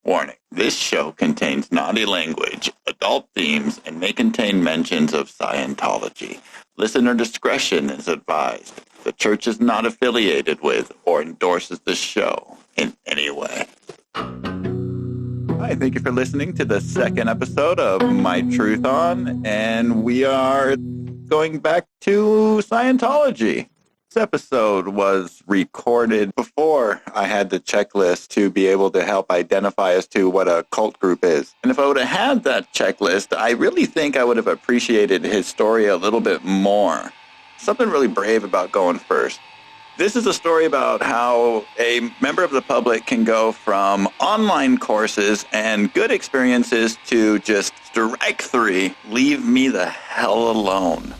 Warning, this show contains naughty language, adult themes, and may contain mentions of Scientology. Listener discretion is advised. The church is not affiliated with or endorses this show in any way. Hi, thank you for listening to the second episode of My Truth On, and we are going back to Scientology. This episode was recorded before I had the checklist to be able to help identify as to what a cult group is. And if I would have had that checklist, I really think I would have appreciated his story a little bit more. Something really brave about going first. This is a story about how a member of the public can go from online courses and good experiences to just strike three, leave me the hell alone.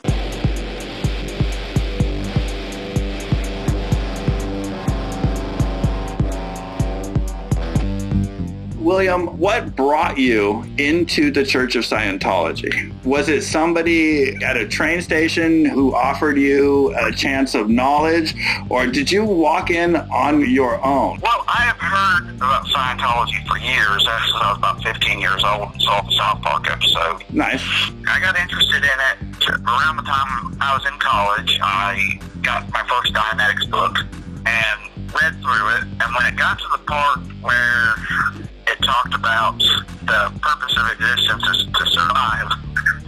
William, what brought you into the Church of Scientology? Was it somebody at a train station who offered you a chance of knowledge, or did you walk in on your own? Well, I have heard about Scientology for years, ever since I was about 15 years old and saw the South Park episode. Nice. I got interested in it around the time I was in college. I got my first Dianetics book and read through it, and when it got to the part where it talked about the purpose of existence is to survive,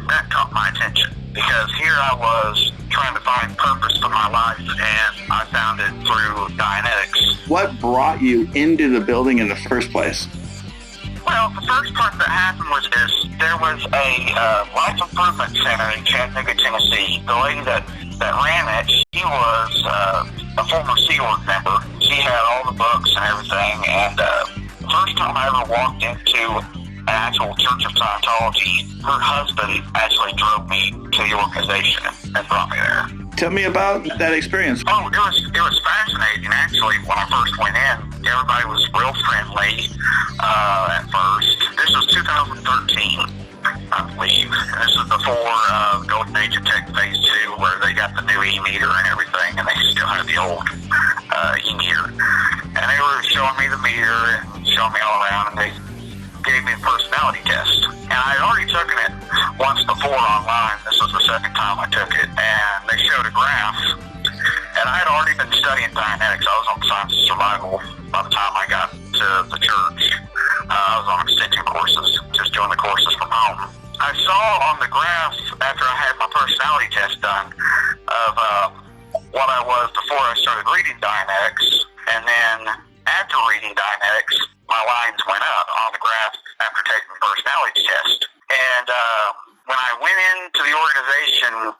that caught my attention. Because here I was trying to find purpose for my life, and I found it through Dianetics. What brought you into the building in the first place? Well, the first part that happened was this. There was a life improvement center in Chattanooga, Tennessee. The lady that ran it, she was a former Sea Org member. She had all the books and everything, and first time I ever walked into an actual Church of Scientology, her husband actually drove me to the organization and brought me there. Tell me about that experience. Oh, it was fascinating, actually. When I first went in, everybody was real friendly at first. This was 2013, I believe. And this was before Golden Age of Tech Phase 2, where they got the new e-meter and everything, and they still had the old e-meter. And they were showing me the meter and showing me all around, and they gave me a personality test. And I had already taken it once before online. This was the second time I took it. And they showed a graph. And I had already been studying Dianetics. I was on Science of Survival by the time I got to the church. I was on extension courses, just doing the courses from home. I saw on the graph, after I had my personality test done, of what I was before I started reading Dianetics. And then after reading Dianetics, my lines went up on the graph after taking the personality test. And when I went into the organization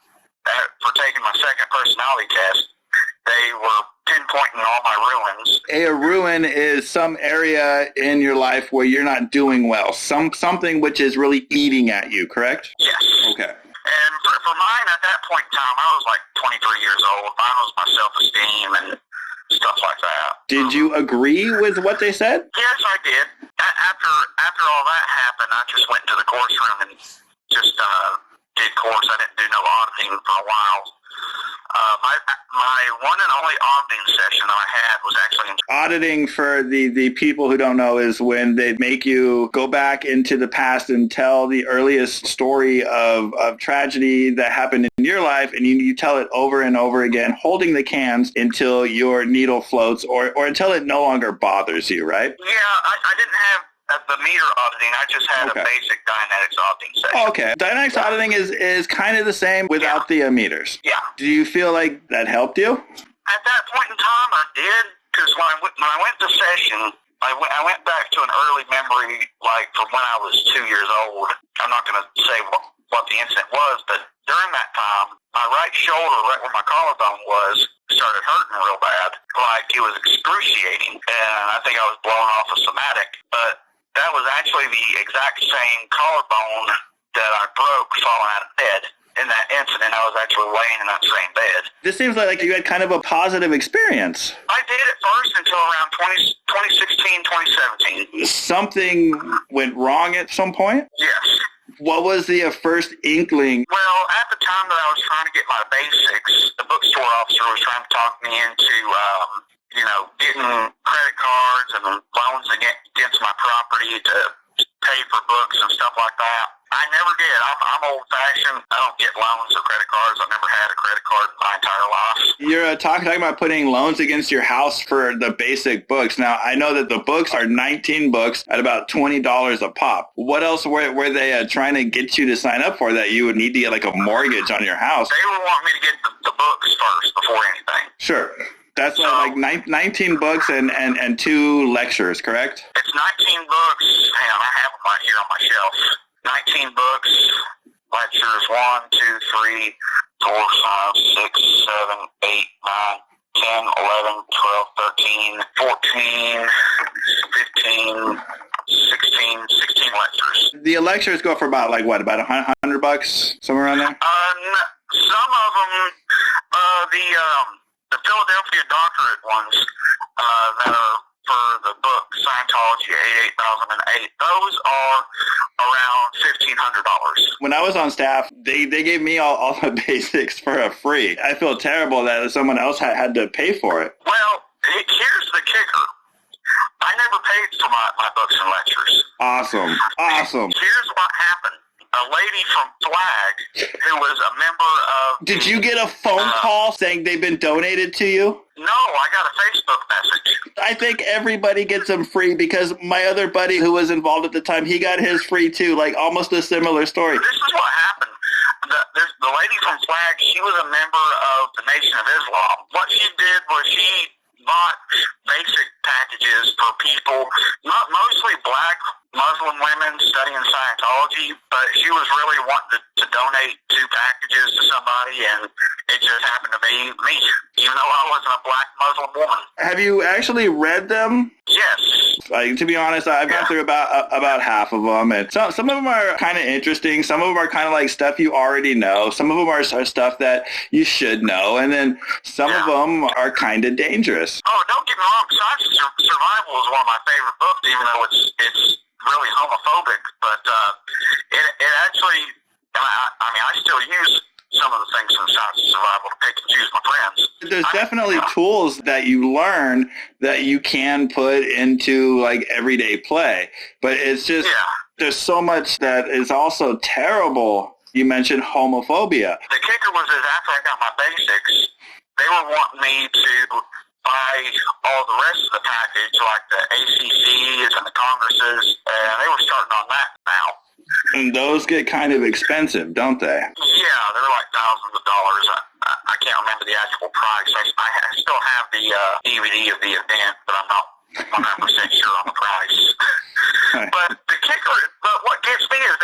for taking my second personality test, they were pinpointing all my ruins. A ruin is some area in your life where you're not doing well, something which is really eating at you, correct? Yes. Okay. And for mine, at that point in time, I was like 23 years old. Mine was my self-esteem and stuff like that. Did you agree with what they said? Yes, I did. After all that happened, I just went into the course room and just did course. I didn't do no auditing for a while. My one and only auditing session that I had was actually auditing. For the people who don't know, is when they make you go back into the past and tell the earliest story of tragedy that happened in your life, and you tell it over and over again, holding the cans until your needle floats or until it no longer bothers you, right? Yeah, I didn't have the meter auditing. I just had a basic Dianetics auditing session. Oh, okay. Dianetics auditing is kind of the same without the meters. Yeah. Do you feel like that helped you? At that point in time, I did, because when I went to session, I went back to an early memory, like from when I was 2 years old. I'm not going to say what the incident was, but during that time, my right shoulder, right where my collarbone was, started hurting real bad, like it was excruciating, and I think I was blown off a somatic, but that was actually the exact same collarbone that I broke falling out of bed. In that incident, I was actually laying in that same bed. This seems like you had kind of a positive experience. I did at first until around 2016, 2017. Something went wrong at some point? Yes. What was the first inkling? Well, at the time that I was trying to get my basics, the bookstore officer was trying to talk me into, getting credit cards and loans against my property to pay for books and stuff like that. I never did. I'm old-fashioned. I don't get loans or credit cards. I've never had a credit card in my entire life. You're talking about putting loans against your house for the basic books. Now, I know that the books are 19 books at about $20 a pop. What else were they trying to get you to sign up for that you would need to get like a mortgage on your house? They would want me to get the books first before anything. Sure. That's like 19 books and 2 lectures, correct? It's 19 books. Hang on, I have them right here on my shelf. 19 books, lectures 1, 2, 3, 4, 5, 6, 7, 8, 9, 10, 11, 12, 13, 14, 15, 16 lectures. The lectures go for about about $100, somewhere around there? Some of them, the Philadelphia doctorate ones that are for the book Scientology 88008, those are around $1,500. When I was on staff, they gave me all the basics for free. I feel terrible that someone else had to pay for it. Well, here's the kicker. I never paid for my books and lectures. Awesome. Here's what happened. A lady from Flag, who was a member of... Did you get a phone call saying they've been donated to you? No, I got a Facebook message. I think everybody gets them free because my other buddy who was involved at the time, he got his free too, like almost a similar story. This is what happened. The lady from Flag, she was a member of the Nation of Islam. What she did was she bought basic packages for people, mostly black Muslim women studying Scientology, but she was really wanting to donate 2 packages to somebody, and it just happened to be me, even though I wasn't a black Muslim woman. Have you actually read them? Yes. To be honest, I've gone through about half of them, and some of them are kind of interesting. Some of them are kind of like stuff you already know. Some of them are stuff that you should know, and then some of them are kind of dangerous. Oh, don't get me wrong. Science Survival is one of my favorite books, even though it's really homophobic, but it actually, I still use some of the things in Science of Survival to pick and choose my friends. There's definitely tools that you learn that you can put into like everyday play, but it's just there's so much that is also terrible. You mentioned homophobia. The kicker was that after I got my basics, they were wanting me to buy all the rest of the package, like the ACCs and the Congresses, and they were starting on that now. And those get kind of expensive, don't they? Yeah, they're like thousands of dollars. I can't remember the actual price. I still have the DVD of the event, but I'm not 100% sure on the price. Right. But what gets me is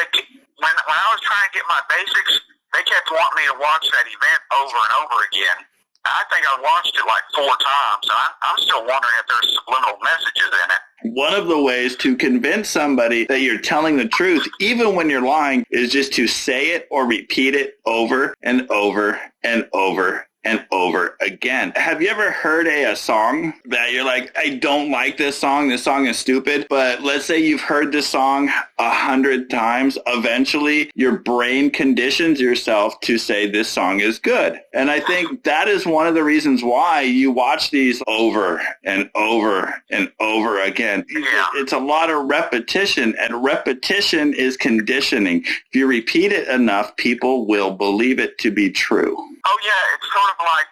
when I was trying to get my basics, they kept wanting me to watch that event over and over again. I think I watched it like 4 times, and I'm still wondering if there's subliminal messages in it. One of the ways to convince somebody that you're telling the truth, even when you're lying, is just to say it or repeat it over and over and over and over again. Have you ever heard a song that you're like, I don't like this song is stupid, but let's say you've heard this song 100 times, eventually your brain conditions yourself to say this song is good. And I think that is one of the reasons why you watch these over and over and over again. Yeah. It's a lot of repetition, and repetition is conditioning. If you repeat it enough, people will believe it to be true. Oh, yeah, it's sort of like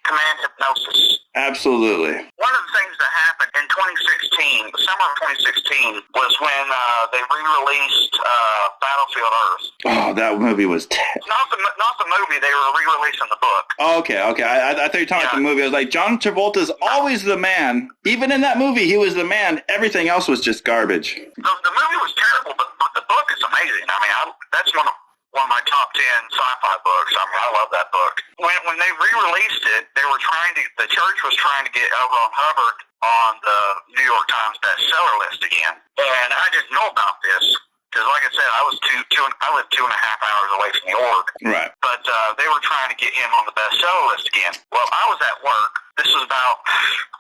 command hypnosis. Absolutely. One of the things that happened in 2016, the summer of 2016, was when they re-released Battlefield Earth. Oh, that movie was Not the movie, they were re-releasing the book. Okay. I thought you were talking about the movie. I was like, John Travolta's always the man. Even in that movie, he was the man. Everything else was just garbage. The movie was terrible, but the book is amazing. I mean, that's one of my top 10 sci-fi books. I mean, I love that book. When they re-released it, the church was trying to get L. Ron Hubbard on the New York Times bestseller list again. And I didn't know about this because, like I said, I lived 2.5 hours away from the org. Right. But they were trying to get him on the bestseller list again. Well, I was at work. This was about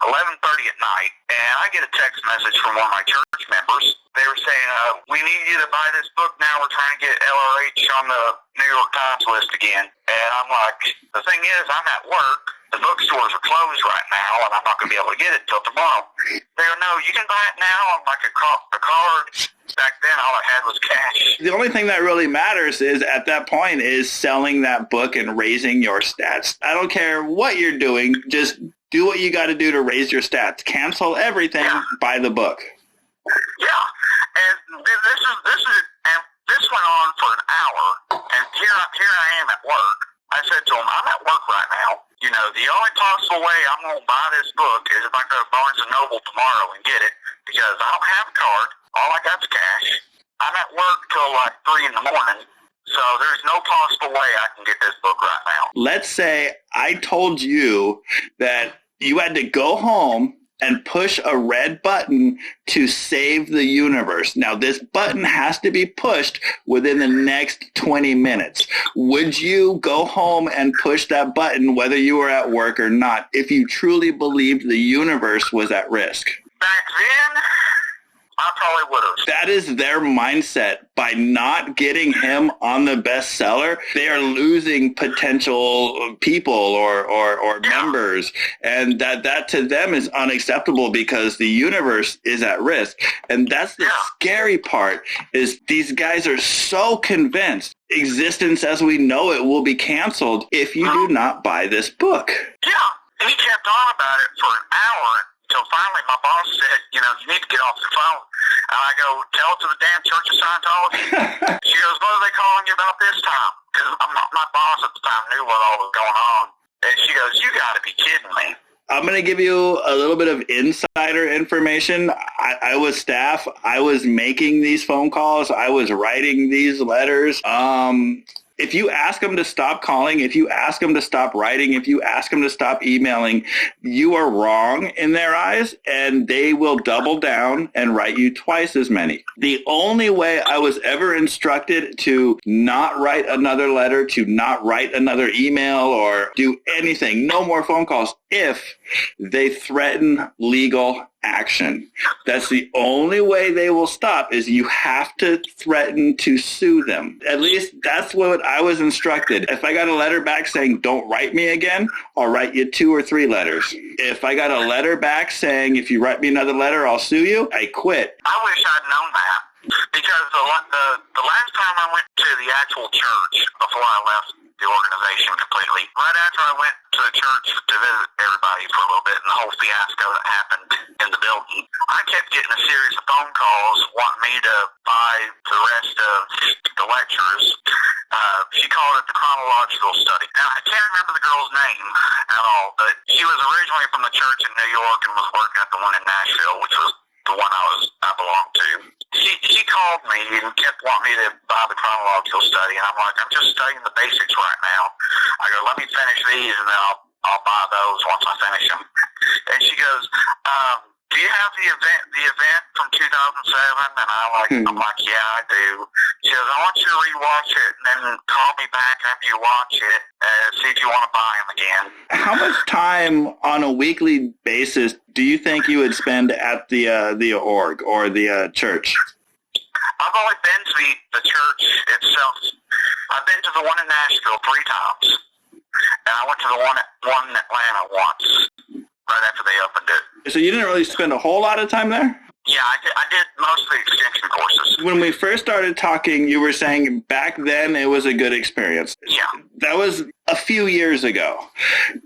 11:30 at night, and I get a text message from one of my church members. They were saying, we need you to buy this book now. We're trying to get LRH on the New York Times list again. And I'm like, the thing is, I'm at work. the bookstores are closed right now, and I'm not going to be able to get it till tomorrow. They go, no, you can buy it now on like a card. Back then, all I had was cash. The only thing that really matters is at that point is selling that book and raising your stats. I don't care what you're doing. Just do what you got to do to raise your stats. Cancel everything. Yeah. Buy the book. Yeah, and this went on for an hour, and here I am at work. I said to him, I'm at work right now. You know, the only possible way I'm going to buy this book is if I go to Barnes & Noble tomorrow and get it, because I don't have a card. All I got is cash. I'm at work till like 3 in the morning, so there's no possible way I can get this book right now. Let's say I told you that you had to go home and push a red button to save the universe. Now, this button has to be pushed within the next 20 minutes. Would you go home and push that button whether you were at work or not if you truly believed the universe was at risk? Back then, I probably would have. That is their mindset. By not getting him on the bestseller, they are losing potential people or members. And that to them is unacceptable because the universe is at risk. And that's the scary part, is these guys are so convinced existence as we know it will be canceled if you do not buy this book. Yeah. And he kept on about it for an hour. Until finally my boss said, you know, you need to get off the phone. And I go, tell it to the damn Church of Scientology. She goes, what are they calling you about this time? Because my boss at the time knew what all was going on. And she goes, you got to be kidding me. I'm going to give you a little bit of insider information. I was staff. I was making these phone calls. I was writing these letters. If you ask them to stop calling, if you ask them to stop writing, if you ask them to stop emailing, you are wrong in their eyes, and they will double down and write you twice as many. The only way I was ever instructed to not write another letter, to not write another email, or do anything, no more phone calls, if they threaten legal action. That's the only way they will stop, is you have to threaten to sue them. At least that's what I was instructed. If I got a letter back saying, don't write me again, I'll write you 2 or 3 letters. If I got a letter back saying, if you write me another letter, I'll sue you, I quit. I wish I'd known that. Because the last time I went to the actual church before I left the organization completely, right after I went to the church to visit everybody for a little bit and the whole fiasco that happened in the building, I kept getting a series of phone calls wanting me to buy the rest of the lectures. She called it the chronological study. Now, I can't remember the girl's name at all, but she was originally from the church in New York and was working at the one in Nashville, which was the one I belonged to. She called me and kept wanting me to buy the chronological study, and I'm like, I'm just studying the basics right now. I go, let me finish these, and then I'll buy those once I finish them. And she goes, do you have the event from 2007? And I'm like, yeah, I do. She goes, I want you to rewatch it, and then call me back after you watch it, see if you want to buy them again. How much time on a weekly basis do you think you would spend at the org or the church? I've only been to the church itself. I've been to the one in Nashville 3 times, and I went to the one in Atlanta once, right after they opened it. So you didn't really spend a whole lot of time there? Yeah, I did most of the extension courses. When we first started talking, you were saying back then it was a good experience. Yeah. That was a few years ago.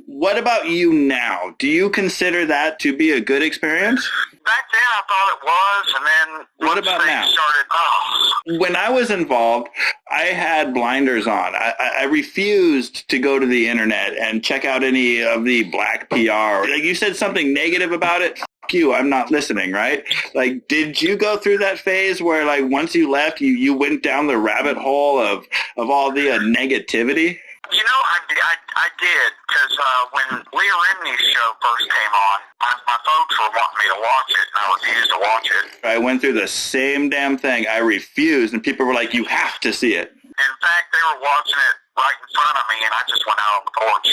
What about you now? Do you consider that to be a good experience? Back then I thought it was, and then what about now? When I was involved, I had blinders on. I refused to go to the internet and check out any of the black PR. Like, you said something negative about it. F you, I'm not listening, right? Like, did you go through that phase where, like, once you left, you went down the rabbit hole of all the negativity? You know, I did, because when Leah Remini's show first came on, my folks were wanting me to watch it, and I refused to watch it. I went through the same damn thing. I refused, and people were like, you have to see it. In fact, they were watching it right in front of me, and I just went out on the porch.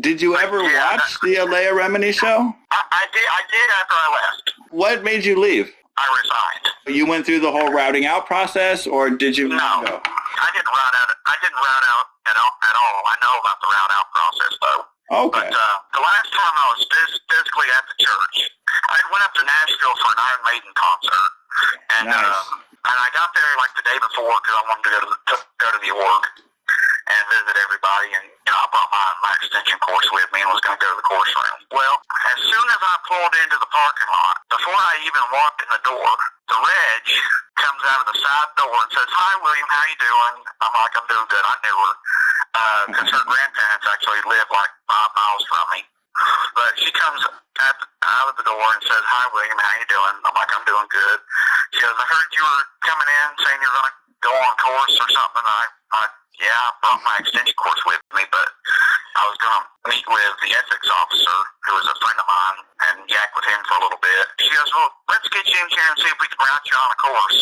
Did you ever watch the Leah Remini show? I did after I left. What made you leave? I resigned. You went through the whole routing out process, or did you? No, I didn't route out. I didn't route out at all. I know about the route out process, though. Okay. But the last time I was physically at the church, I went up to Nashville for an Iron Maiden concert, and Nice. And I got there like the day before because I wanted to go to the org and visit everybody. And I brought my extension course with me and was going to go to the course room. Well, as soon as I pulled into the parking lot, before I even walked in the door, the reg comes out of the side door and says, "Hi, William, how you doing?" I'm like, "I'm doing good." I knew her because her grandparents actually live like 5 miles from me. But she comes out of the door and says, "Hi, William, how you doing?" I'm like, "I'm doing good." She goes, "I heard you were coming in saying you're going to go on course or something." Yeah, I brought my extension course with me, but I was going to meet with the ethics officer, who was a friend of mine, and yak with him for a little bit. She goes, "Well, let's get you in here and see if we can route you on a course."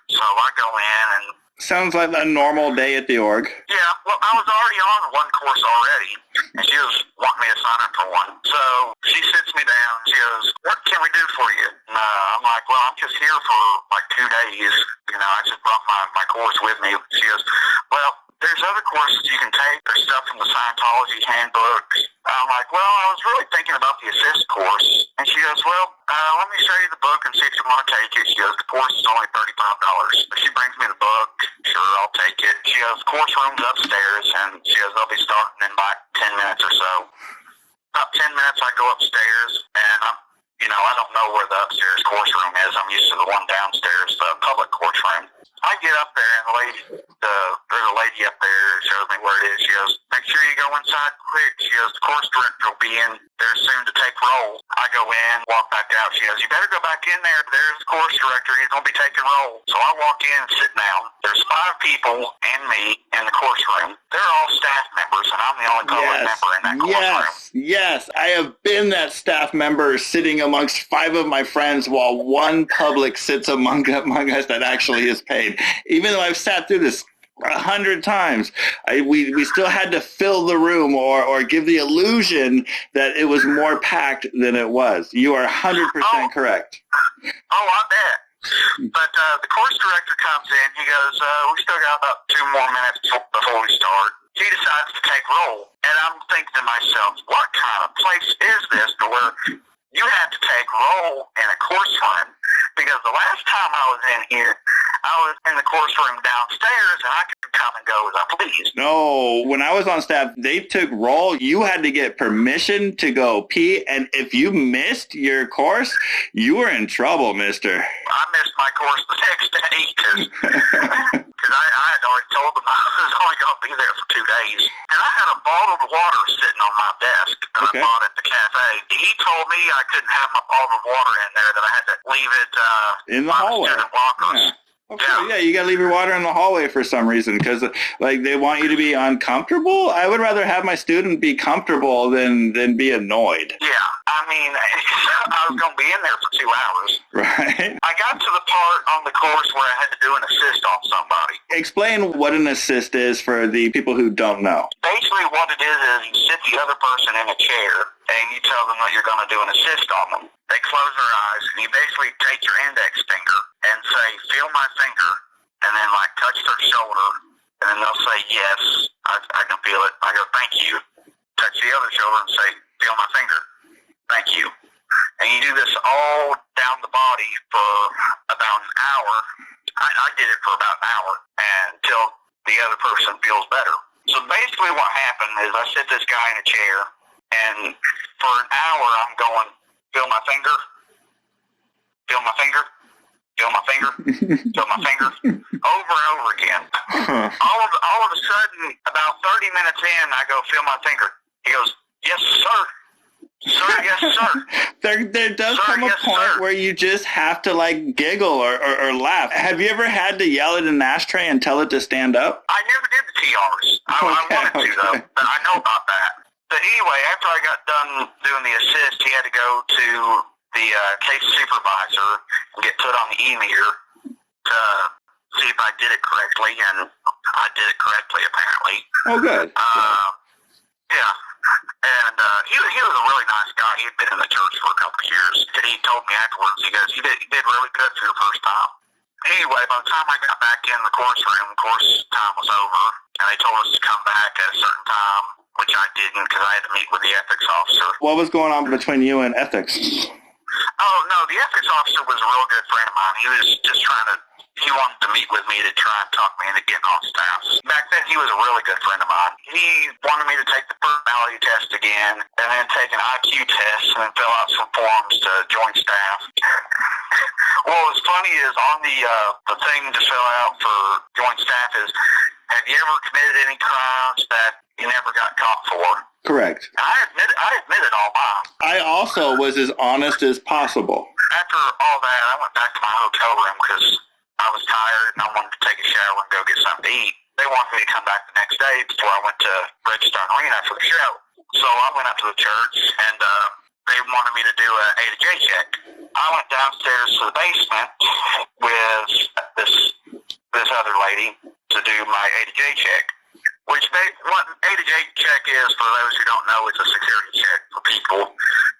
So I go in and... Sounds like a normal day at the org. Yeah, well, I was already on one course already, and she was wanting me to sign up for one. So she sits me down, and she goes, "What can we do for you?" And I'm like, "Well, I'm just here for like 2 days. I just brought my course with me." She goes, "Well, there's other courses you can take. There's stuff from the Scientology handbook." I'm like, "Well, I was really thinking about the assist course." And she goes, "Well, let me show you the book and see if you want to take it." She goes, "The course is only $35. She brings me the book. Sure, I'll take it. She goes, "Course room's upstairs," and she goes, "They'll be starting in like 10 minutes or so." About 10 minutes, I go upstairs, and I don't know where the upstairs course room is. I'm used to the one downstairs, the public course room. I get up there, and there's a lady up there who shows me where it is. She goes, "Make sure you go inside quick." She goes, "The course director will be in there soon to take roll." I go in, walk back out. She goes, "You better go back in there. There's the course director. He's going to be taking roll." So I walk in and sit down. There's 5 people and me in the course room. They're all staff members, and I'm the only public member in that course room. Yes. I have been that staff member sitting amongst 5 of my friends while one public sits among us that actually is paid. Even though I've sat through this 100 times, we still had to fill the room or give the illusion that it was more packed than it was. You are 100% correct. Oh, I bet. But the course director comes in. He goes, "We still got about 2 more minutes before we start." He decides to take roll. And I'm thinking to myself, what kind of place is this to where you have to take roll in a course room? Because the last time I was in here, I was in the course room downstairs, and I could come and go as I pleased. No, when I was on staff, they took roll. You had to get permission to go pee, and if you missed your course, you were in trouble, mister. I missed my course the next day because I had already told them I was only going to be there for 2 days. And I had a bottle of water sitting on my desk that I bought at the cafe. He told me I couldn't have my bottle of water in there, that I had to leave it in the hallway. Student lockers. Yeah. Yeah, you got to leave your water in the hallway for some reason because, they want you to be uncomfortable. I would rather have my student be comfortable than be annoyed. Yeah, I mean, I was going to be in there for 2 hours. Right. I got to the part on the course where I had to do an assist on somebody. Explain what an assist is for the people who don't know. Basically, what it is you sit the other person in a chair and you tell them that you're going to do an assist on them. They close their eyes, and you basically take your index finger and say, "Feel my finger," and then, touch their shoulder, and then they'll say, "Yes, I can feel it." I go, "Thank you." Touch the other shoulder and say, "Feel my finger." "Thank you." And you do this all down the body for about an hour. I did it for about an hour until the other person feels better. So basically what happened is I sit this guy in a chair, and for an hour I'm going, "Feel my finger, feel my finger, feel my finger, feel my finger," over and over again. All of a sudden, about 30 minutes in, I go, "Feel my finger." He goes, "Yes, sir. Sir, yes, sir." There does come a point where you just have to giggle or laugh. Have you ever had to yell at an ashtray and tell it to stand up? I never did the TRs. I wanted to, though. But I know about that. But anyway, after I got done doing the assist, he had to go to the case supervisor and get put on the e-meter to see if I did it correctly, and I did it correctly, apparently. Oh, good. Yeah. And he was a really nice guy. He had been in the church for a couple of years. And he told me afterwards, he goes, you did really good for your first time. anyway, by the time I got back in the course room, course time was over, and they told us to come back at a certain time, which I didn't because I had to meet with the ethics officer. What was going on between you and ethics? Oh, no, the ethics officer was a real good friend of mine. He was just he wanted to meet with me to try and talk me into getting on staff. Back then, he was a really good friend of mine. He wanted me to take the personality test again, and then take an IQ test, and then fill out some forms to join staff. Well, what's funny is on the thing to fill out for join staff is, have you ever committed any crimes that you never got caught for? Correct. I admitted all mine. I also was as honest as possible. After all that, I went back to my hotel room because I was tired and I wanted to take a shower and go get something to eat. They wanted me to come back the next day before I went to register an arena for the show. So I went up to the church and they wanted me to do an A to J check. I went downstairs to the basement with this other lady to do my A to J check. What A to J check is, for those who don't know, it's a security check for people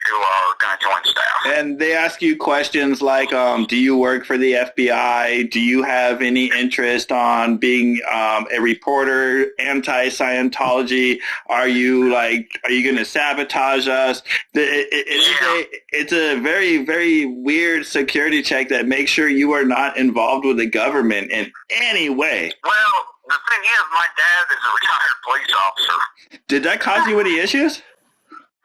who are going to join staff. And they ask you questions like, do you work for the FBI? Do you have any interest on being a reporter, anti-Scientology? Are you going to sabotage us? It's a very, very weird security check that makes sure you are not involved with the government in any way. Well, the thing is, my dad is a retired police officer. Did that cause you any issues?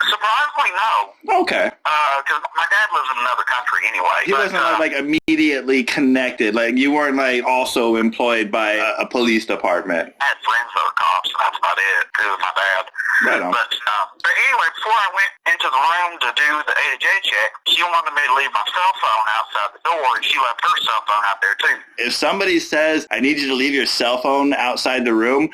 Surprisingly, no. Okay. Because my dad lives in another country anyway. He wasn't immediately connected. Like you weren't also employed by a police department. I had friends that were cops, and that's about it. It was my dad. Right on. But anyway, before I went into the room to do the A to J check, she wanted me to leave my cell phone outside the door, and she left her cell phone out there too. If somebody says, I need you to leave your cell phone outside the room,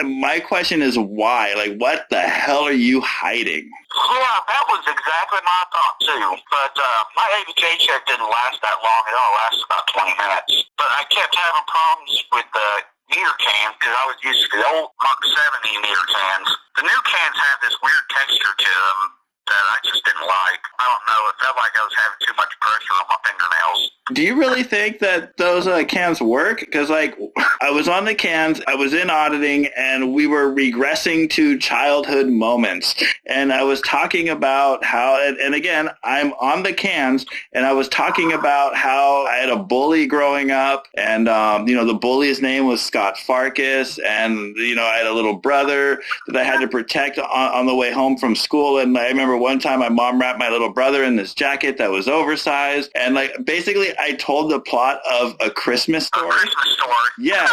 my question is why? Like, what the hell are you hiding? Yeah, that was exactly my thought too. But my A to J check didn't last that long at all. It lasted about 20 minutes. But I kept having problems with the meter cans because I was used to the old Mark 70 meter cans. The new cans have this weird texture to them that I just didn't like. I don't know. It felt like I was having too much pressure on my fingernails. Do you really think that those cans work? Because, I was on the cans, I was in auditing, and we were regressing to childhood moments. And I was talking about how, and again, I'm on the cans, and I was talking about how I had a bully growing up, and, the bully's name was Scott Farkas, and, I had a little brother that I had to protect on the way home from school. And I remember one time my mom wrapped my little brother in this jacket that was oversized. And, basically, I told the plot of A Christmas Story. A Christmas Story. Yes.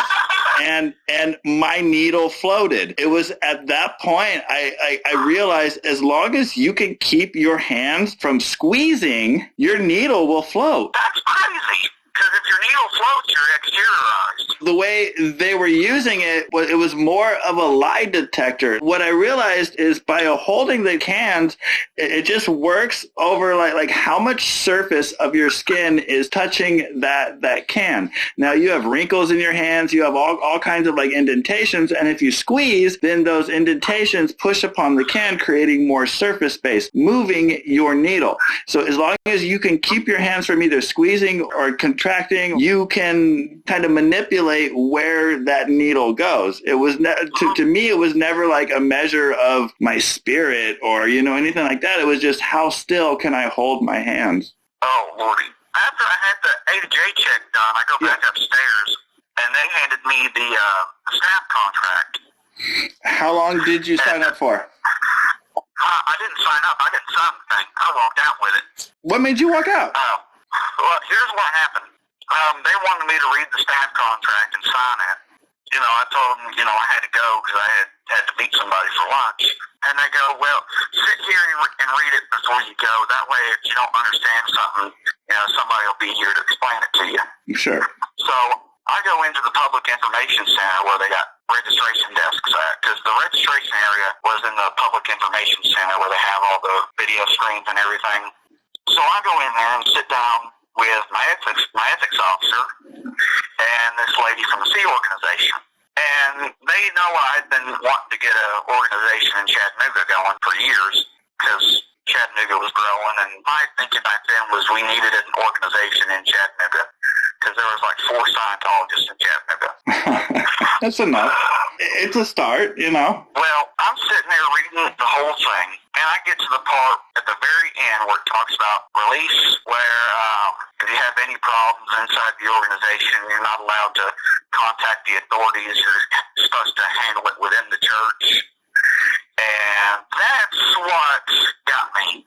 And my needle floated. It was at that point I realized as long as you can keep your hands from squeezing, your needle will float. That's crazy. Because if your needle floats, you're exteriorized. The way they were using it was more of a lie detector. What I realized is by holding the cans, it just works over like how much surface of your skin is touching that can. Now you have wrinkles in your hands, you have all kinds of indentations, and if you squeeze, then those indentations push upon the can, creating more surface space, moving your needle. So as long as you can keep your hands from either squeezing or contracting, you can kind of manipulate where that needle goes. It was to me, it was never like a measure of my spirit or anything like that. It was just how still can I hold my hands. Oh Lordy! After I had the A to J check done, I go back upstairs, and they handed me the staff contract. How long did you sign up for? I didn't sign up. I didn't sign the thing. I walked out with it. What made you walk out? Well, here's what happened. They wanted me to read the staff contract and sign it. I told them, I had to go because I had to meet somebody for lunch. And they go, well, sit here and read it before you go. That way, if you don't understand something, somebody will be here to explain it to you. Sure. So I go into the public information center where they got registration desks at, because the registration area was in the public information center where they have all the video screens and everything. So I go in there and sit down with my ethics officer and this lady from the Sea Organization. And they know I'd been wanting to get an organization in Chattanooga going for years because Chattanooga was growing, and my thinking back then was we needed an organization in Chattanooga because there was like 4 Scientologists in Chattanooga. That's enough. It's a start, you know. Well, I'm sitting there reading the whole thing, and I get to the part at the very end where it talks about release, where if you have any problems inside the organization, you're not allowed to contact the authorities. You're supposed to handle it within the church. And that's what got me.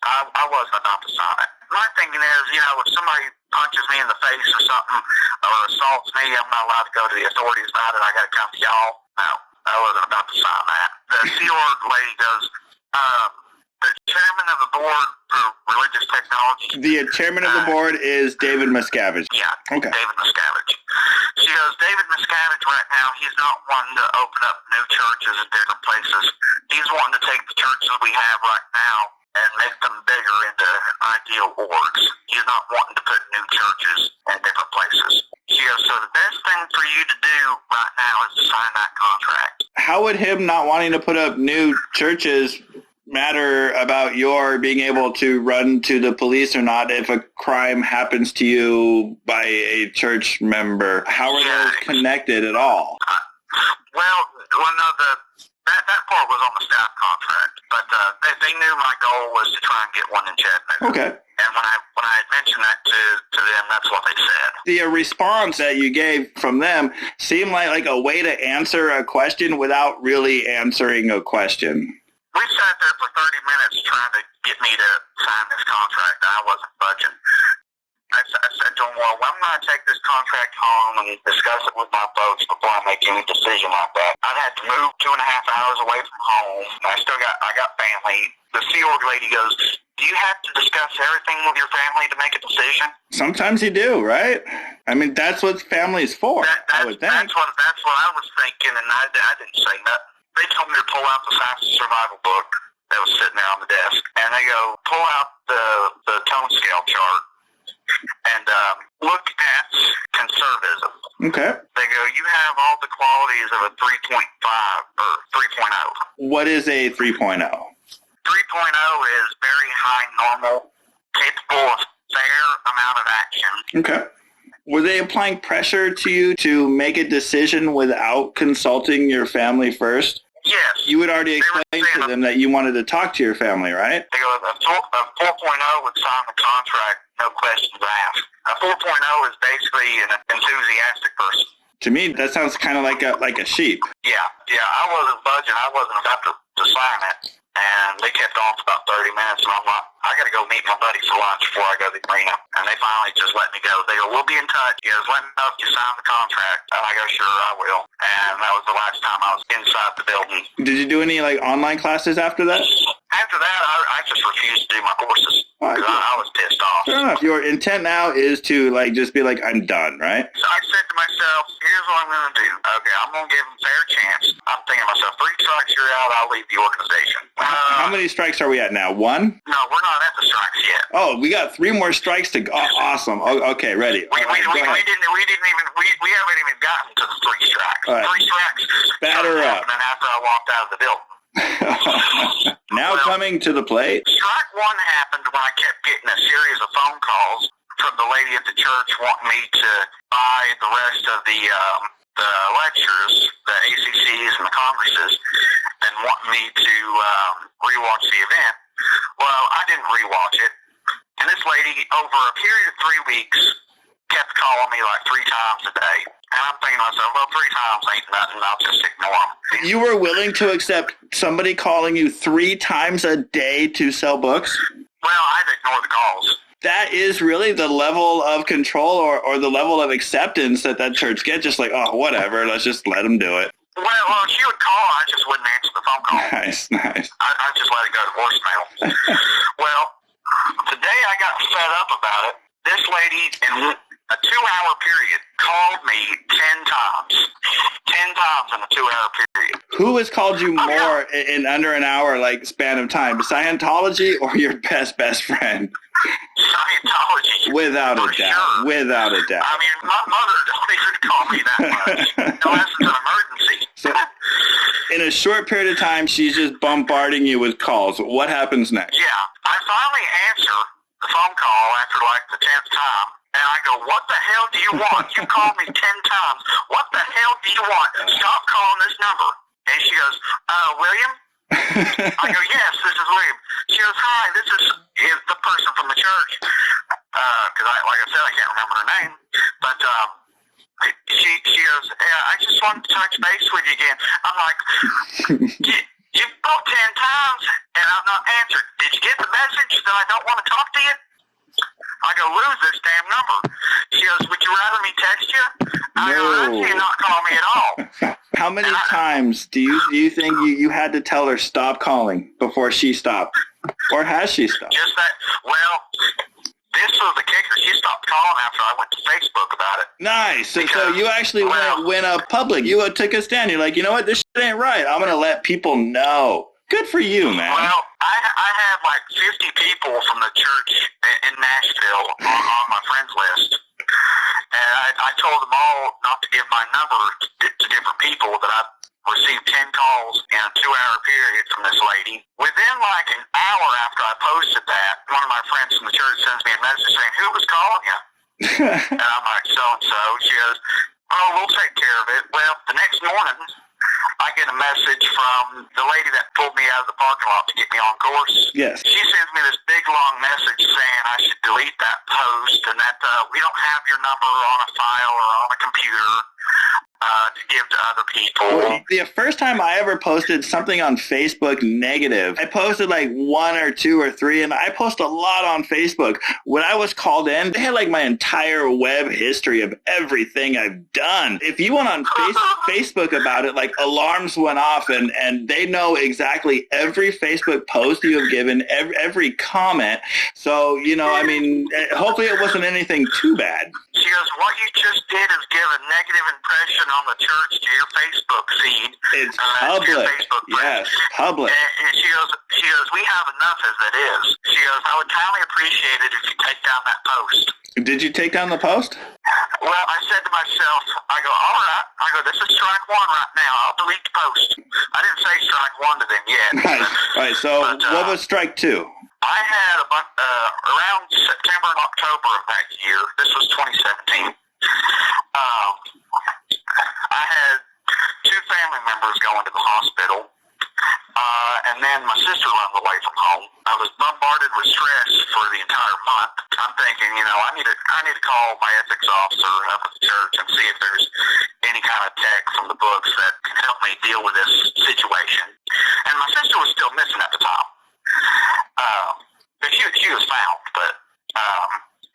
I wasn't about to sign it. My thinking is, you know, if somebody punches me in the face or something or assaults me, I'm not allowed to go to the authorities about it. I got to come to y'all. No, I wasn't about to sign that. The Sea Org lady goes, the chairman of the board for religious technology. The chairman of the board is David Miscavige. Yeah, okay. David Miscavige. She goes, David Miscavige right now, he's not wanting to open up new churches in different places. He's wanting to take the churches we have right now and make them bigger into ideal boards. He's not wanting to put new churches in different places. She goes, so the best thing for you to do right now is to sign that contract. How would him not wanting to put up new churches matter about your being able to run to the police or not if a crime happens to you by a church member? How are those connected at all? That part was on the staff contract, but they knew my goal was to try and get one in Chattanooga. Okay. And when I had mentioned that to them, that's what they said. The response that you gave from them seemed like a way to answer a question without really answering a question. We sat there for 30 minutes trying to get me to sign this contract. I wasn't budging. I said to him, well, I'm going to take this contract home and discuss it with my folks before I make any decision like that. I'd had to move 2.5 hours away from home. I got family. The Sea Org lady goes, do you have to discuss everything with your family to make a decision? Sometimes you do, right? I mean, that's what family's for, I would think. That's what I was thinking, and I didn't say nothing. They told me to pull out the Science of Survival book that was sitting there on the desk, and they go, pull out the tone scale chart and look at conservatism. Okay. They go, you have all the qualities of a 3.5 or 3.0. What is a 3.0? 3.0 is very high normal, capable of fair amount of action. Okay. Were they applying pressure to you to make a decision without consulting your family first? Yes. You had already explained to them that you wanted to talk to your family, right? They go, a 4.0 would sign the contract, no questions asked. A 4.0 is basically an enthusiastic person. To me, that sounds kind of like a sheep. Yeah, I wasn't budging. I wasn't about to sign it. And they kept on for about 30 minutes, and I'm like, I got to go meet my buddy for lunch before I go to the arena. And they finally just let me go. They go, we'll be in touch. He goes, let me know if you sign the contract. And I go, sure, I will. And that was the last time I was inside the building. Did you do any online classes after that? After that, I just refused to do my courses. Because I was pissed off. Fair enough. Your intent now is to just be like, I'm done, right? So I said to myself, here's what I'm going to do. Okay, I'm going to give them a fair chance. I'm thinking to myself, 3 strikes, you're out, I'll leave the organization. How many strikes are we at now? 1? No, we're not at the strikes yet. Oh, we got 3 more strikes to go. Oh, awesome. Oh, okay, ready. We haven't even gotten to the 3 strikes. Right. 3 strikes. Batter up. And after I walked out of the building. Now coming to the plate. Strike 1 happened when I kept getting a series of phone calls from the lady at the church wanting me to buy the rest of the lectures, the ACCs and the congresses, and wanting me to rewatch the event. Well, I didn't rewatch it. And this lady, over a period of 3 weeks, kept calling me like 3 times a day. And I'm thinking to myself, well, 3 times ain't nothing. I'll just ignore them. You were willing to accept somebody calling you 3 times a day to sell books? Well, I'd ignore the calls. That is really the level of control or the level of acceptance that church gets. Just like, oh, whatever, let's just let them do it. Well, she would call, I just wouldn't answer the phone call. Nice. I'd just let it go to voicemail. Well, the day I got fed up about it, this lady, in a 2-hour period, called me 10 times. 10 times in a 2-hour period. Who has called you more in under an hour span of time? Scientology or your best friend? Scientology. Without a doubt. Sure. Without a doubt. I mean, my mother don't even call me that much unless it's an emergency. So, in a short period of time, she's just bombarding you with calls. What happens next? Yeah. I finally answer the phone call after the 10th time, And I go, what the hell do you want? You called me 10 times. What the hell do you want? Stop calling this number. And she goes, William? I go, yes, this is William. She goes, hi, this is the person from the church. Because, like I said, I can't remember her name. But she goes, yeah, I just wanted to touch base with you again. I'm like, you've called 10 times, and I've not answered. Did you get the message that I don't want to talk to you? I go, lose this damn number. She goes, would you rather me text you? I go, you not call me at all. How many times do you think you had to tell her stop calling before she stopped? Or has she stopped? Just that, well, this was the kicker. She stopped calling after I went to Facebook about it. Nice. So you actually went public. You took a stand. You're like, you know what? This shit ain't right. I'm going to let people know. Good for you, man. Well, I have like 50 people from the church in Nashville on my friends list. And I told them all not to give my number to different people, that I received 10 calls in a 2-hour period from this lady. Within like an hour after I posted that, one of my friends from the church sends me a message saying, who was calling you? And I'm like, so-and-so. She goes, oh, we'll take care of it. Well, the next morning, I get a message from the lady that pulled me out of the parking lot to get me on course. Yes. She sends me this big, long message saying I should delete that post and that we don't have your number on a file or on a computer to give to other people. Well, the first time I ever posted something on Facebook negative, I posted like 1 or 2 or 3, and I post a lot on Facebook. When I was called in, they had like my entire web history of everything I've done. If you went on Facebook about it, like alarms went off, and they know exactly every Facebook post you have given, every comment. So, you know, I mean, hopefully it wasn't anything too bad. She goes, what you just did is give a negative impression on the church to your Facebook feed. It's public. Yes, public. And she goes, we have enough as it is. She goes, I would kindly appreciate it if you take down that post. Did you take down the post? Well, I said to myself, I go, all right. I go, this is strike 1 right now. I'll delete the post. I didn't say strike 1 to them yet. Nice. All right, so what was strike 2? I had around September and October of that year, this was 2017, I had 2 family members go into the hospital, and then my sister runs away from home. I was bombarded with stress for the entire month. I'm thinking, you know, I need to call my ethics officer up at the church and see if there's any kind of tech from the books that can help me deal with this situation. And my sister was still missing at the time. But she was found. But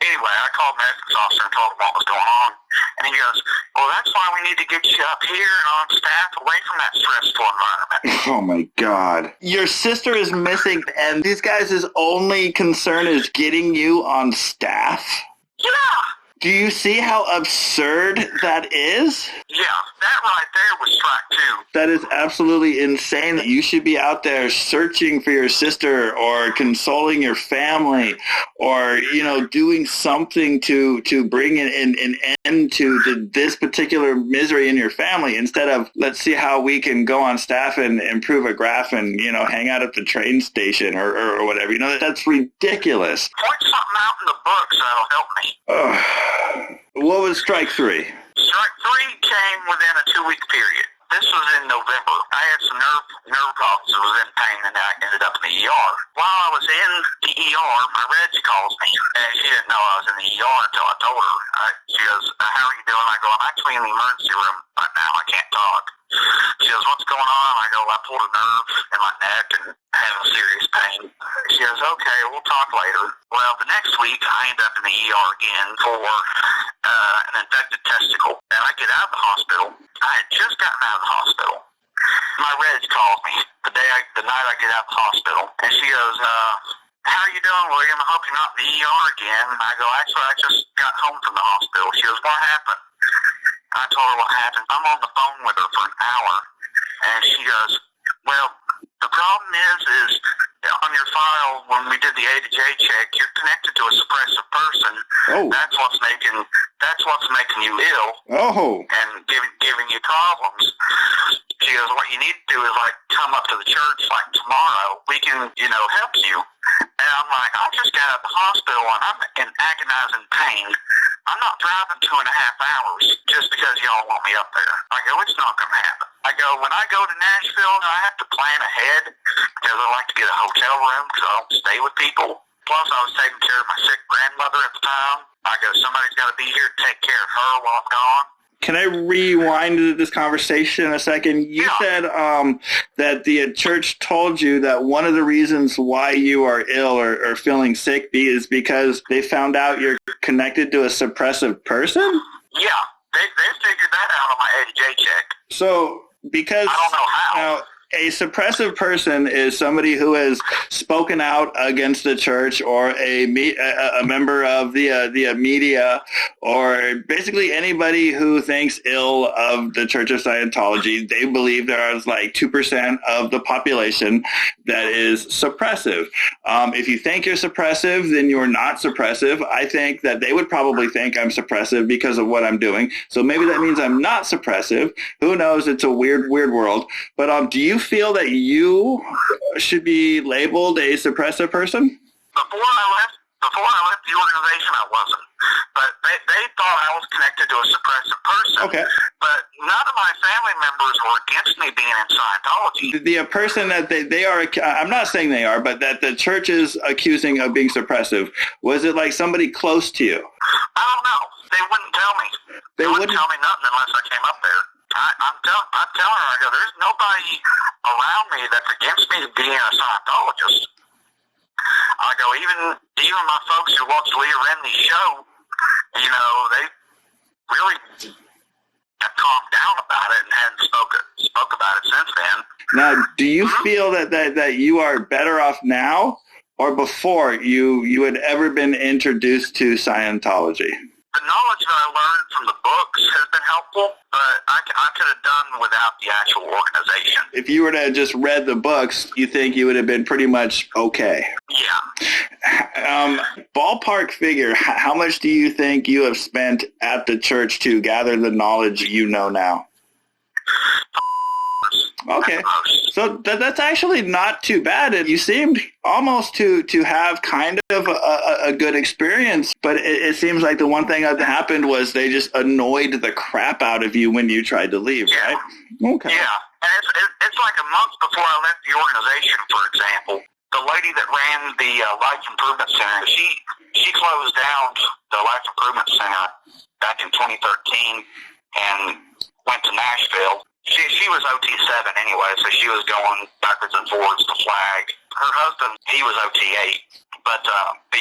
anyway, I called my ethics officer and told him what was going on. And he goes, well, that's why we need to get you up here and on staff away from that stressful environment. Oh, my God. Your sister is missing, and these guys' only concern is getting you on staff? Yeah. Do you see how absurd that is? Yeah, that right there was strike 2. That is absolutely insane. You should be out there searching for your sister or consoling your family or, you know, doing something to bring an end to this particular misery in your family instead of let's see how we can go on staff and improve a graph and, you know, hang out at the train station or whatever. You know, that's ridiculous. Point something out in the books that'll help me. What was strike 3? Strike 3 came within a 2-week period. This was in November. I had some nerve problems and was in pain, and I ended up in the ER. While I was in the ER, my reg calls me, and she didn't know I was in the ER until I told her. She goes, how are you doing? I go, I'm actually in the emergency room right now. I can't talk. She goes, what's going on? I go, I pulled a nerve in my neck and having serious pain. She goes, okay, we'll talk later. Well, the next week, I end up in the ER again for an infected testicle. And I get out of the hospital. I had just gotten out of the hospital. My reg calls me the night I get out of the hospital. And she goes, how are you doing, William? I hope you're not in the ER again. And I go, actually, I just got home from the hospital. She goes, what happened? I told her what happened. I'm on the phone with her for an hour. And she goes, well, the problem is on your file, when we did the A to J check, you're connected to a suppressive person. Oh. That's what's making you ill. Oh. And giving you problems. She goes, what you need to do is like come up to the church like tomorrow. We can, you know, help you. And I'm like, I just got out of the hospital and I'm in agonizing pain. I'm not driving 2.5 hours just because y'all want me up there. I go, it's not going to happen. I go, when I go to Nashville, I have to plan ahead because I like to get a hotel room because I don't stay with people. Plus, I was taking care of my sick grandmother at the time. I go, somebody's got to be here to take care of her while I'm gone. Can I rewind this conversation a second? You said that the church told you that one of the reasons why you are ill or feeling sick is because they found out you're connected to a suppressive person? Yeah, they figured that out on my AJ check. So, because I don't know how. Now, a suppressive person is somebody who has spoken out against the church or a member of the media or basically anybody who thinks ill of the Church of Scientology. They believe there is like 2% of the population that is suppressive. If you think you're suppressive, then you're not suppressive. I think that they would probably think I'm suppressive because of what I'm doing. So maybe that means I'm not suppressive. Who knows? It's a weird world. But do you feel that you should be labeled a suppressive person? Before I left the organization, I wasn't. But they thought I was connected to a suppressive person. Okay. But none of my family members were against me being in Scientology. The person that they are, I'm not saying they are, but that the church is accusing of being suppressive, was it like somebody close to you? I don't know. They wouldn't tell me. They wouldn't tell me nothing unless I came up there. I'm telling her, I go, there's nobody around me that's against me being a Scientologist. I go, even my folks who watch Leah Remini's show, you know, they really have calmed down about it and hadn't spoke about it since then. Now, do you feel that you are better off now or before you had ever been introduced to Scientology? The knowledge that I learned from the books has been helpful, but I could have done without the actual organization. If you were to have just read the books, you think you would have been pretty much okay? Yeah. Ballpark figure, how much do you think you have spent at the church to gather the knowledge you know now? Okay, so that's actually not too bad. You seemed almost to have kind of a good experience, but it seems like the one thing that happened was they just annoyed the crap out of you when you tried to leave, right? Okay. Yeah, and it's like a month before I left the organization, for example. The lady that ran the Life Improvement Center, she closed down the Life Improvement Center back in 2013 and went to Nashville. She was OT7 anyway, so she was going backwards and forwards to Flag. Her husband, he was OT8. But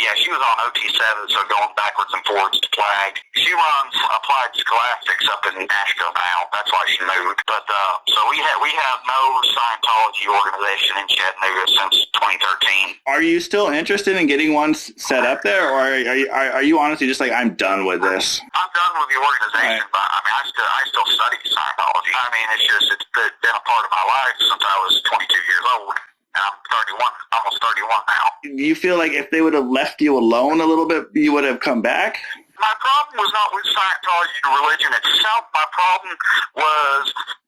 yeah, she was on OT7, so going backwards and forwards to Flag. She runs Applied Scholastics up in Nashville now. That's why she moved. But so we have no Scientology organization in Chattanooga since 2013. Are you still interested in getting one set up there, or are you honestly just like, I'm done with this? I'm done with the organization, but I mean, I still study Scientology. I mean, it's been a part of my life since I was 22 years old. I'm 31, almost 31 now. Do you feel like if they would have left you alone a little bit, you would have come back? My problem was not with Scientology, the religion itself. My problem was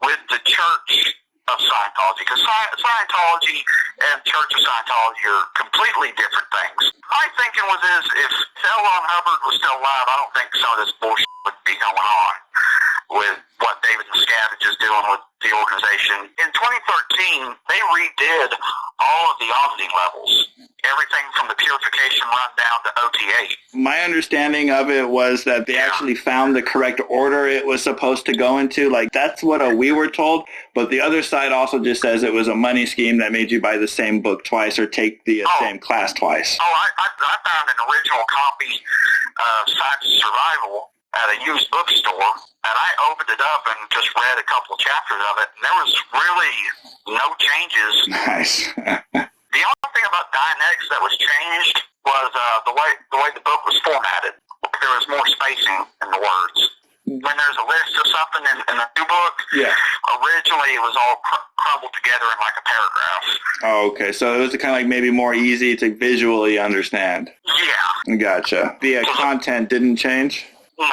with the Church of Scientology, because Scientology and Church of Scientology are completely different things. My thinking was if L. Ron Hubbard was still alive, I don't think some of this bullshit would be going on with what David Miscavige is doing with the organization. In 2013, they redid all of the auditing levels. Everything from the purification run down to OT8. My understanding of it was that they actually found the correct order it was supposed to go into. Like, that's what we were told. But the other side also just says it was a money scheme that made you buy the same book twice or take the same class twice. I found an original copy of Science of Survival at a used bookstore, and I opened it up and just read a couple of chapters of it, and there was really no changes. Nice. The only thing about Dianetics that was changed was the way the book was formatted. There was more spacing in the words. When there's a list of something in the new book, originally it was all crumbled together in like a paragraph. Oh, okay. So it was kind of like maybe more easy to visually understand. Yeah. Gotcha. The content didn't change? No.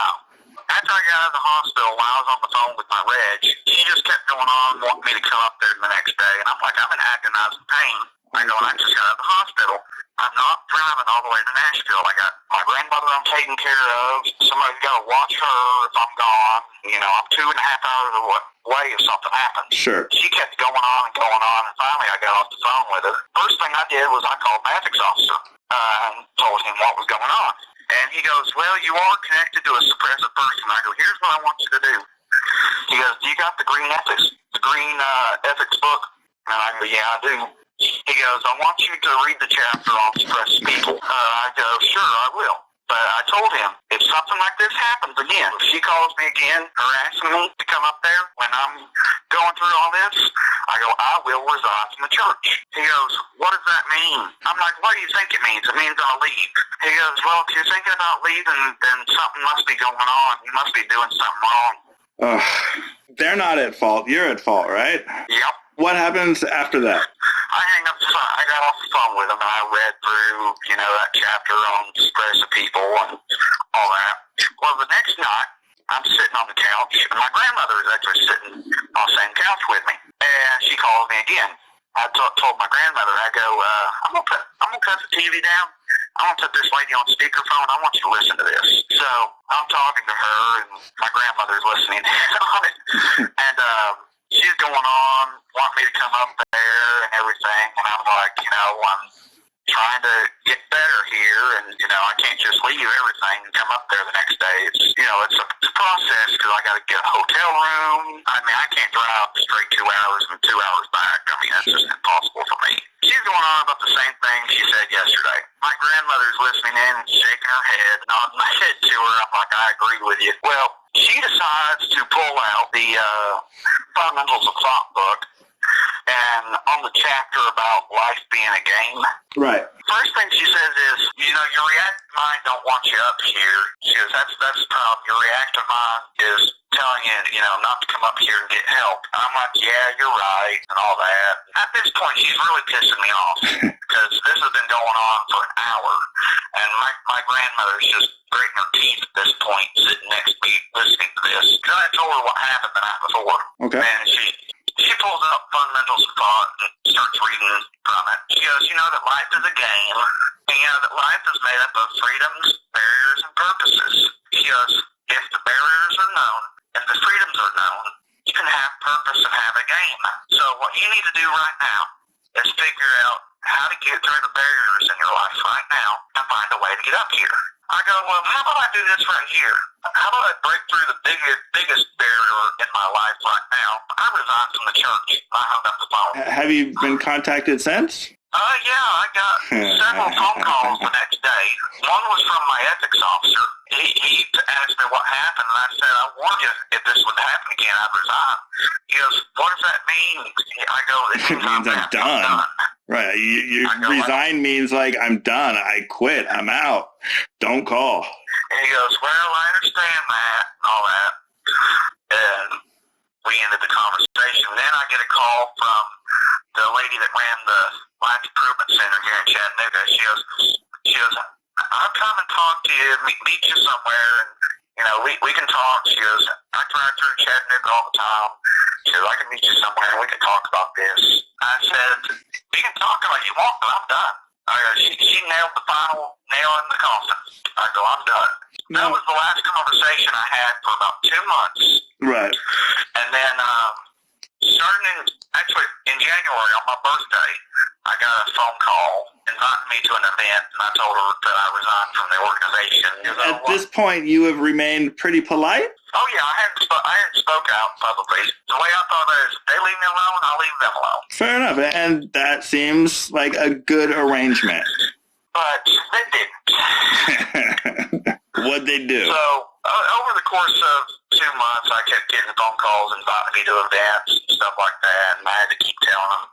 After I got out of the hospital, when I was on the phone with my reg, she just kept going on, wanting me to come up there the next day, and I'm like, I'm in agonizing pain. I go, I just got out of the hospital. I'm not driving all the way to Nashville. I got my grandmother I'm taking care of. Somebody's got to watch her if I'm gone. You know, I'm 2.5 hours away if something happens. Sure. She kept going on and going on, and finally I got off the phone with her. First thing I did was I called my ethics officer and told him what was going on. And he goes, well, you are connected to a suppressive person. I go, here's what I want you to do. He goes, do you got the green ethics book? And I go, yeah, I do. He goes, I want you to read the chapter on suppressed people. I go, sure, I will. But I told him, if something like this happens again, if she calls me again, harassing me to come up there when I'm going through all this, I go, I will resign from the church. He goes, what does that mean? I'm like, what do you think it means? It means I'll leave. He goes, well, if you're thinking about leaving, then something must be going on. You must be doing something wrong. They're not at fault. You're at fault, right? Yep. What happens after that? I hang up the phone. I got off the phone with him, and I read through, that chapter on suppressive people and all that. Well, the next night, I'm sitting on the couch, and my grandmother is actually sitting on the same couch with me. And she calls me again. I told my grandmother, I go, I'm gonna cut the TV down. I'm gonna put this lady on speakerphone. I want you to listen to this. So I'm talking to her, and my grandmother's listening on it. And she's going on, wanting me to come up there and everything. And I'm like, I'm trying to get better here, and I can't just leave everything and come up there the next day. It's it's a process because I got to get a hotel room. I mean, I can't drive straight 2 hours and 2 hours back. I mean, that's just impossible for me. She's going on about the same thing she said yesterday. My grandmother's listening in and shaking her head, nodding my head to her. I'm like, I agree with you. Well, she decides to pull out the Fundamentals of Thought book, and on the chapter about life being a game. Right. First thing she says is, your reactive mind don't want you up here. She goes, that's the problem. Your reactive mind is telling you, not to come up here and get help. And I'm like, yeah, you're right, and all that. At this point, she's really pissing me off because this has been going on for an hour, and my grandmother's just gritting her teeth at this point, sitting next to me, listening to this. Because I told her what happened the night before. Okay. And she pulls out Fundamentals of Thought and starts reading from it. She goes, that life is a game, and that life is made up of freedoms, barriers, and purposes. She goes, if the barriers are known, if the freedoms are known, you can have purpose and have a game. So what you need to do right now is figure out how to get through the barriers in your life right now and find a way to get up here. I go, well, how about I do this right here? How about I break through the biggest barrier in my life right now? I resigned from the church. I hung up the phone. Have you been contacted since? Yeah, I got several phone calls the next day. One was from my ethics officer. He asked me what happened, and I said, I warned you if this would happen again, I'd resign. He goes, what does that mean? I go, it means I'm done. Right. You resign means like, I'm done. I quit. I'm out. Don't call. And he goes, well, I understand that and all that. And we ended the conversation. Then I get a call from the lady that ran the Life Improvement Center here in Chattanooga. She goes, I'll come and talk to you, meet you somewhere, and we can talk. She goes, I drive through Chattanooga all the time. She goes, I can meet you somewhere and we can talk about this. I said, we can talk all you want, but I'm done. She nailed the final nail in the coffin. I go, I'm done. No. That was the last conversation I had for about 2 months. Right. And then starting in January on my birthday, I got a phone call inviting me to an event, and I told her that I resigned from the organization. At this point, you have remained pretty polite? Oh, yeah, I hadn't spoke out publicly. The way I thought is, if they leave me alone, I'll leave them alone. Fair enough, and that seems like a good arrangement. But they didn't. What'd they do? So, over the course of 2 months, I kept getting phone calls inviting me to events and stuff like that, and I had to keep telling them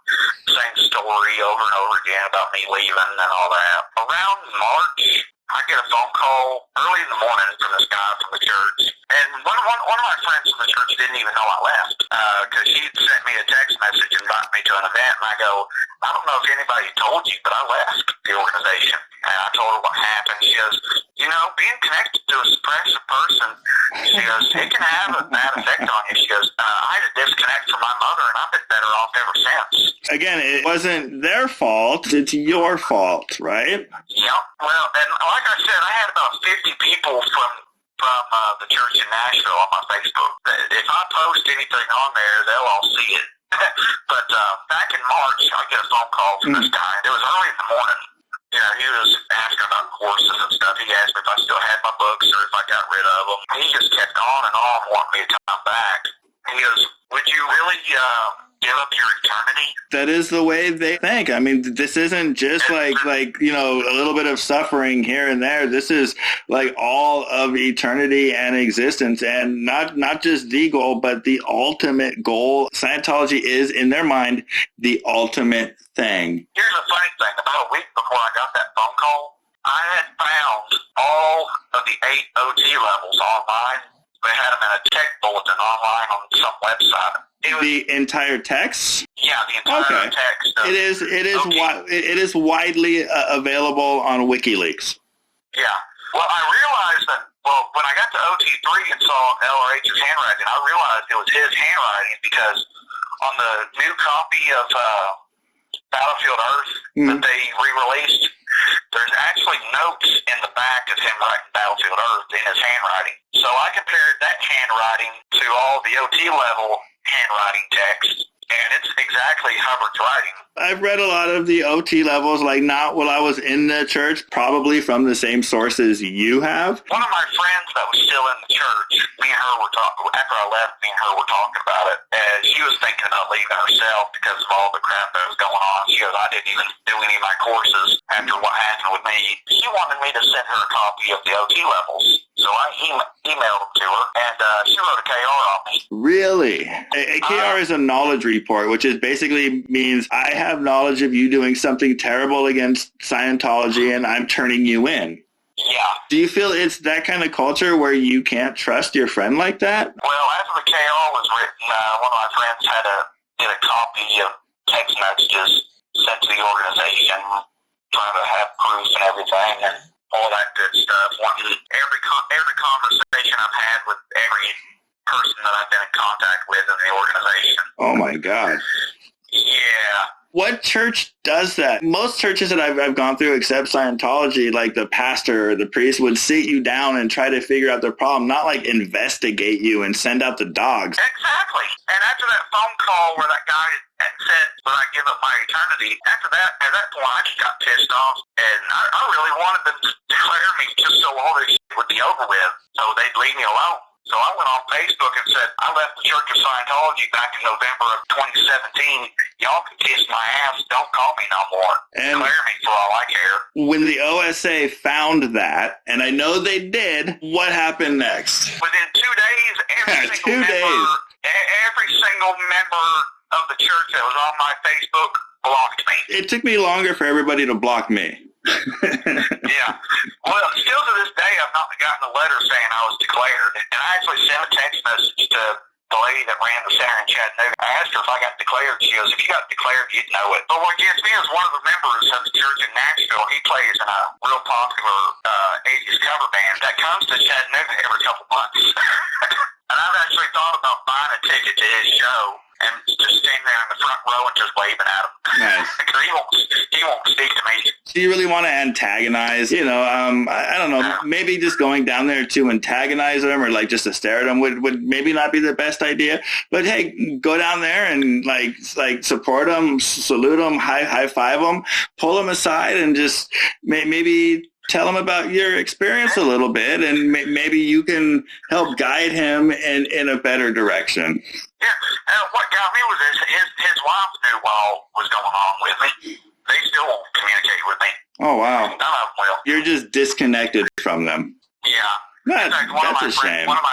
the same story over and over again about me leaving and all that. Around March, I get a phone call early in the morning from this guy from the church, and one of my friends from the church didn't even know I left, because he sent me a text message inviting me to an event, and I go, I don't know if anybody told you, but I left the organization. And I told her what happened. She goes, being connected to a suppressive person, she goes, it can have a bad effect on you. She goes, I had to disconnect from my my mother, and I've been better off ever since. Again, it wasn't their fault. It's your fault, right? Yeah. Well, and like I said, I had about 50 people from the church in Nashville on my Facebook. If I post anything on there, they'll all see it. But back in March, I get a phone call from this guy. It was early in the morning. You know, he was asking about courses and stuff. He asked me if I still had my books or if I got rid of them. He just kept on and on wanting me to come back. He goes, would you really give up your eternity? That is the way they think. I mean, this isn't just like you know, a little bit of suffering here and there. This is like all of eternity and existence, and not just the goal, but the ultimate goal. Scientology is, in their mind, the ultimate thing. Here's the funny thing. About a week before I got that phone call, I had found all of the 8 OT levels online. They had them in a tech bulletin online on some website. The entire text? Yeah, the entire text. It is widely available on WikiLeaks. Yeah. Well, I realized that, when I got to OT3 and saw LRH's handwriting, I realized it was his handwriting because on the new copy of Battlefield Earth that they re-released, there's actually notes in the back of him writing Battlefield Earth in his handwriting. So I compared that handwriting to all the OT level handwriting text, and it's exactly Hubbard's writing. I've read a lot of the OT levels, like not while I was in the church, probably from the same sources you have. One of my friends that was still in the church, me and her were talking, after I left, me and her were talking about it, and she was thinking about leaving herself because of all the crap that was going on. She goes, I didn't even do any of my courses after what happened with me. She wanted me to send her a copy of the OT levels. So I emailed them to her, and she wrote a KR on me. Really? A KR is a knowledge report, which is basically means I have knowledge of you doing something terrible against Scientology, and I'm turning you in. Yeah. Do you feel it's that kind of culture where you can't trust your friend like that? Well, after the KR was written, one of my friends did a copy of text messages sent to the organization, trying to have proof and everything, and all that good stuff. Every conversation I've had with every person that I've been in contact with in the organization. Oh, my God. Yeah. What church does that? Most churches that I've gone through, except Scientology, like the pastor or the priest would sit you down and try to figure out the problem, not like investigate you and send out the dogs. Exactly. And after that phone call where that guy said, "Will I give up my eternity?" After that, at that point, I just got pissed off, and I really wanted them to declare me just so all this shit would be over with, so they'd leave me alone. So I went on Facebook and said, I left the Church of Scientology back in November of 2017. Y'all can kiss my ass. Don't call me no more. And declare me for all I care. When the OSA found that, and I know they did, what happened next? Within 2 days, every single member of the church that was on my Facebook blocked me. It took me longer for everybody to block me. Yeah. Well, still to this day, I've not gotten a letter saying I was declared. And I actually sent a text message to the lady that ran the center in Chattanooga. I asked her if I got declared. She goes, if you got declared, you'd know it. But what gets me is one of the members of the church in Nashville, he plays in a real popular 80s cover band that comes to Chattanooga every couple months. And I've actually thought about buying a ticket to his show and just standing there in the front row and just waving at him. Nice. Because he won't speak to me. Do you really want to antagonize? You know, I don't know. Maybe just going down there to antagonize them or like just to stare at them would maybe not be the best idea. But hey, go down there and like support them, salute them, high five them, pull them aside, and just maybe tell him about your experience a little bit, and maybe you can help guide him in a better direction. Yeah, what got me was his wife knew what all was going on with me. They still won't communicate with me. Oh, wow. None of them will. You're just disconnected from them. Yeah. That's a shame. One of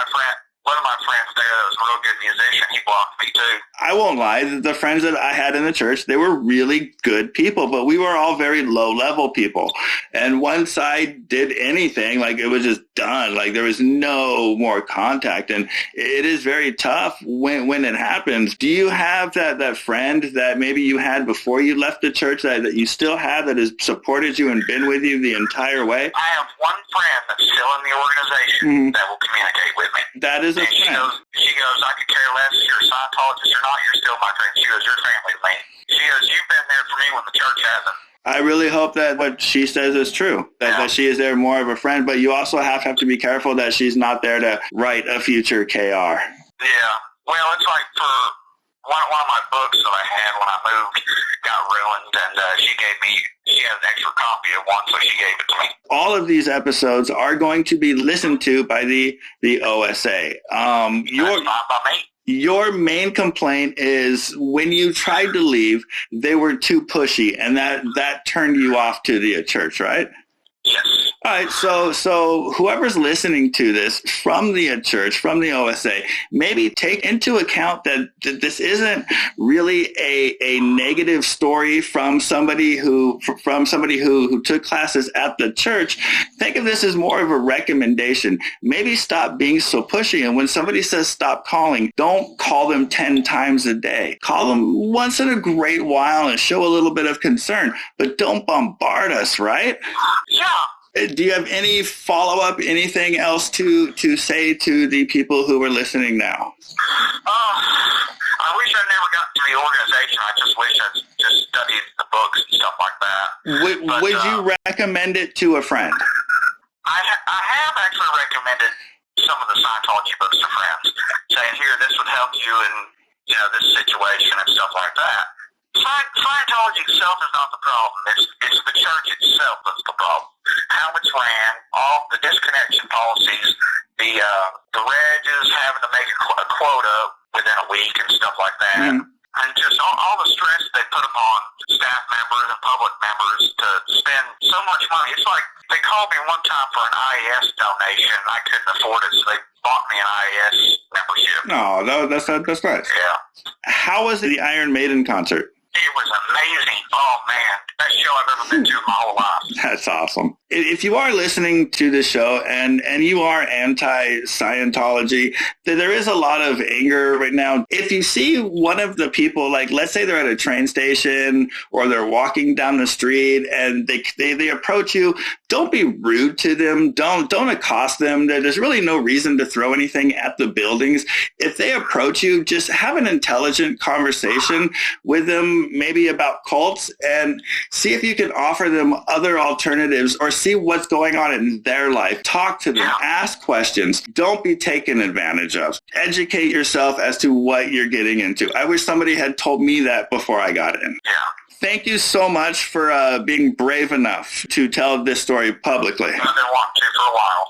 my friends there that was a real good musician, he blocked me too. I won't lie, the friends that I had in the church, they were really good people, but we were all very low-level people. And once I did anything, like it was just done. Like there was no more contact. And it is very tough when it happens. Do you have that friend that maybe you had before you left the church that you still have that has supported you and been with you the entire way? I have one friend that's still in the organization that will communicate with me. That is a and friend. She goes, I could care less if you're a Scientologist or not, you're still my friend. She goes, you're family to me. She goes, you've been there for me when the church hasn't. I really hope that what she says is true, that she is there more of a friend, but you also have to be careful that she's not there to write a future KR. Yeah. Well, it's like for one of my books that I had when I moved got ruined, and she had an extra copy of one, so she gave it to me. All of these episodes are going to be listened to by the OSA. That's fine by me. Your main complaint is when you tried to leave, they were too pushy, and that turned you off to the church, right? Yes. All right, so whoever's listening to this from the church, from the OSA, maybe take into account that this isn't really a negative story from somebody who took classes at the church. Think of this as more of a recommendation. Maybe stop being so pushy, and when somebody says stop calling, don't call them 10 times a day. Call them once in a great while and show a little bit of concern, but don't bombard us, right? Yeah. Do you have any follow-up, anything else to say to the people who are listening now? I wish I never got to the organization. I just wish I just studied the books and stuff like that. Would you recommend it to a friend? I have actually recommended some of the Scientology books to friends, saying, here, this would help you in this situation and stuff like that. Scientology itself is not the problem. It's the church itself that's the problem. How it's ran, all the disconnection policies, the regs having to make a quota within a week and stuff like that, and just all the stress they put upon staff members and public members to spend so much money. It's like they called me one time for an IAS donation. I couldn't afford it, so they bought me an IAS membership. No, that's nice. Yeah. How was the Iron Maiden concert? It was amazing. Oh, man. Best show I've ever been to in my whole life. That's awesome. If you are listening to the show and you are anti-Scientology, there is a lot of anger right now. If you see one of the people, like let's say they're at a train station or they're walking down the street and they approach you, don't be rude to them. Don't accost them. There's really no reason to throw anything at the buildings. If they approach you, just have an intelligent conversation with them, maybe about cults, and see if you can offer them other alternatives or see what's going on in their life. Talk to them, ask questions. Don't be taken advantage of. Educate yourself as to what you're getting into. I wish somebody had told me that before I got in. Yeah. Thank you so much for being brave enough to tell this story publicly. I've been wanting to for a while.